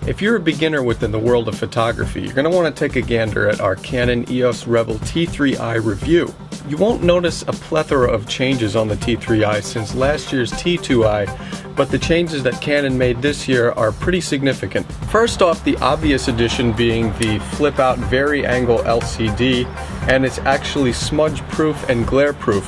If you're a beginner within the world of photography, you're going to want to take a gander at our Canon EOS Rebel T3i review. You won't notice a plethora of changes on the T3i since last year's T2i, but the changes that Canon made this year are pretty significant. First off, the obvious addition being the flip-out Vari-angle LCD, and it's actually smudge-proof and glare-proof.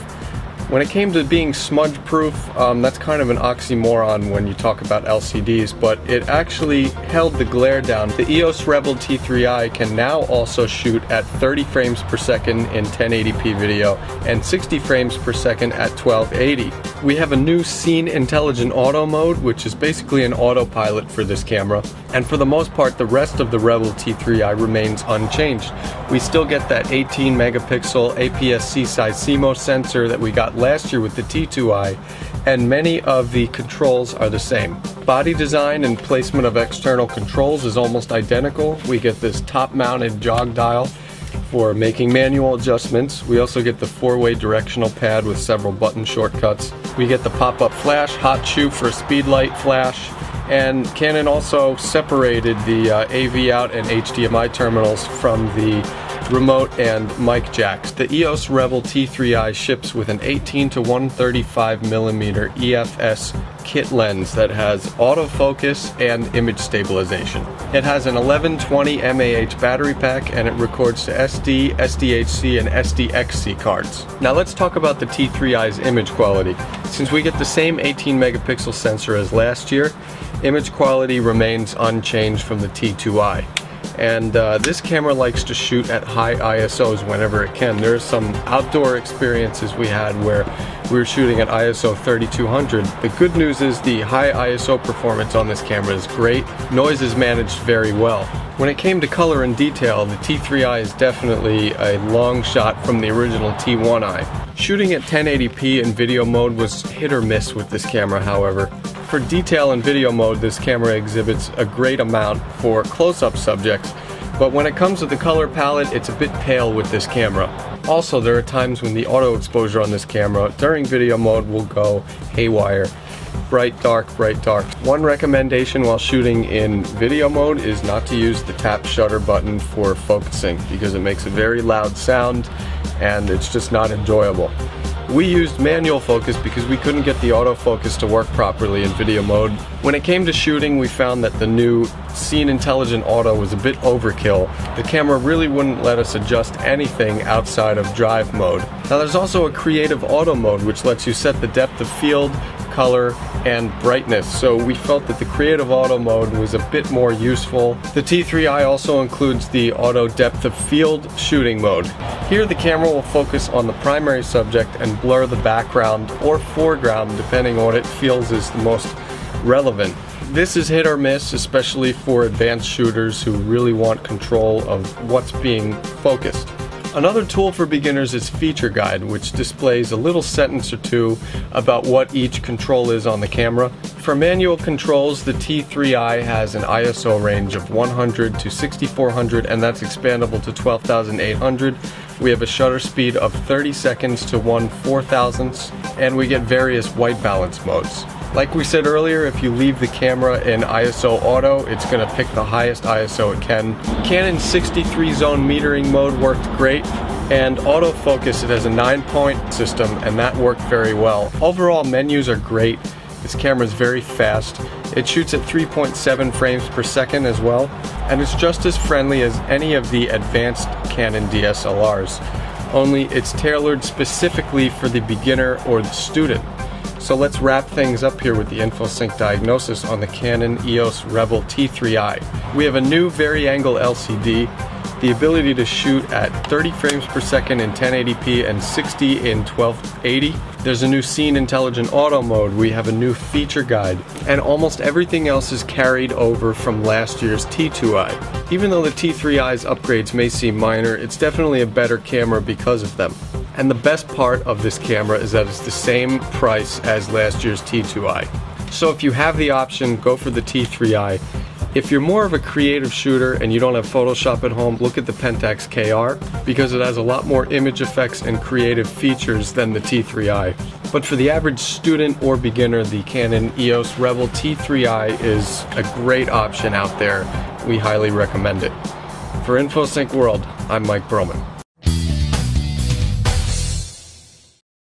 When it came to being smudge-proof, that's kind of an oxymoron when you talk about LCDs, but it actually held the glare down. The EOS Rebel T3i can now also shoot at 30 frames per second in 1080p video and 60 frames per second at 1280. We have a new Scene Intelligent Auto mode, which is basically an autopilot for this camera, and for the most part the rest of the Rebel T3i remains unchanged. We still get that 18 megapixel APS-C size CMOS sensor that we got last year with the T2i, and many of the controls are the same. Body design and placement of external controls is almost identical. We get this top-mounted jog dial for making manual adjustments. We also get the 4-way directional pad with several button shortcuts. We get the pop-up flash, hot shoe for speed light flash, and Canon also separated the AV out and HDMI terminals from the remote and mic jacks. The EOS Rebel T3i ships with an 18 to 135mm EFS kit lens that has autofocus and image stabilization. It has an 1120 mAh battery pack, and it records to SD, SDHC, and SDXC cards. Now let's talk about the T3i's image quality. Since we get the same 18 megapixel sensor as last year, image quality remains unchanged from the T2i. And this camera likes to shoot at high ISOs whenever it can. There's some outdoor experiences we had where we were shooting at ISO 3200. The good news is the high ISO performance on this camera is great. Noise is managed very well. When it came to color and detail, the T3i is definitely a long shot from the original T1i. Shooting at 1080p in video mode was hit or miss with this camera, however. For detail in video mode, this camera exhibits a great amount for close-up subjects, but when it comes to the color palette, it's a bit pale with this camera. Also, there are times when the auto exposure on this camera during video mode will go haywire. Bright, dark, bright, dark. One recommendation while shooting in video mode is not to use the tap shutter button for focusing, because it makes a very loud sound and it's just not enjoyable. We used manual focus because we couldn't get the autofocus to work properly in video mode. When it came to shooting, we found that the new Scene Intelligent Auto was a bit overkill. The camera really wouldn't let us adjust anything outside of drive mode. Now there's also a creative auto mode which lets you set the depth of field, color, and brightness, so we felt that the creative auto mode was a bit more useful. The T3i also includes the auto depth of field shooting mode. Here the camera will focus on the primary subject and blur the background or foreground depending on what it feels is the most relevant. This is hit or miss, especially for advanced shooters who really want control of what's being focused. Another tool for beginners is Feature Guide, which displays a little sentence or two about what each control is on the camera. For manual controls, the T3i has an ISO range of 100 to 6400, and that's expandable to 12800. We have a shutter speed of 30 seconds to 1/4000th, and we get various white balance modes. Like we said earlier, if you leave the camera in ISO auto, it's going to pick the highest ISO it can. Canon's 63 zone metering mode worked great, and autofocus, it has a 9-point system, and that worked very well. Overall, menus are great. This camera is very fast. It shoots at 3.7 frames per second as well, and it's just as friendly as any of the advanced Canon DSLRs, only it's tailored specifically for the beginner or the student. So let's wrap things up here with the InfoSync diagnosis on the Canon EOS Rebel T3i. We have a new Vari-angle LCD, the ability to shoot at 30 frames per second in 1080p and 60 in 1280. There's a new Scene Intelligent Auto mode, we have a new Feature Guide, and almost everything else is carried over from last year's T2i. Even though the T3i's upgrades may seem minor, it's definitely a better camera because of them. And the best part of this camera is that it's the same price as last year's T2i. So if you have the option, go for the T3i. If you're more of a creative shooter and you don't have Photoshop at home, look at the Pentax KR because it has a lot more image effects and creative features than the T3i. But for the average student or beginner, the Canon EOS Rebel T3i is a great option out there. We highly recommend it. For InfoSync World, I'm Mike Broman.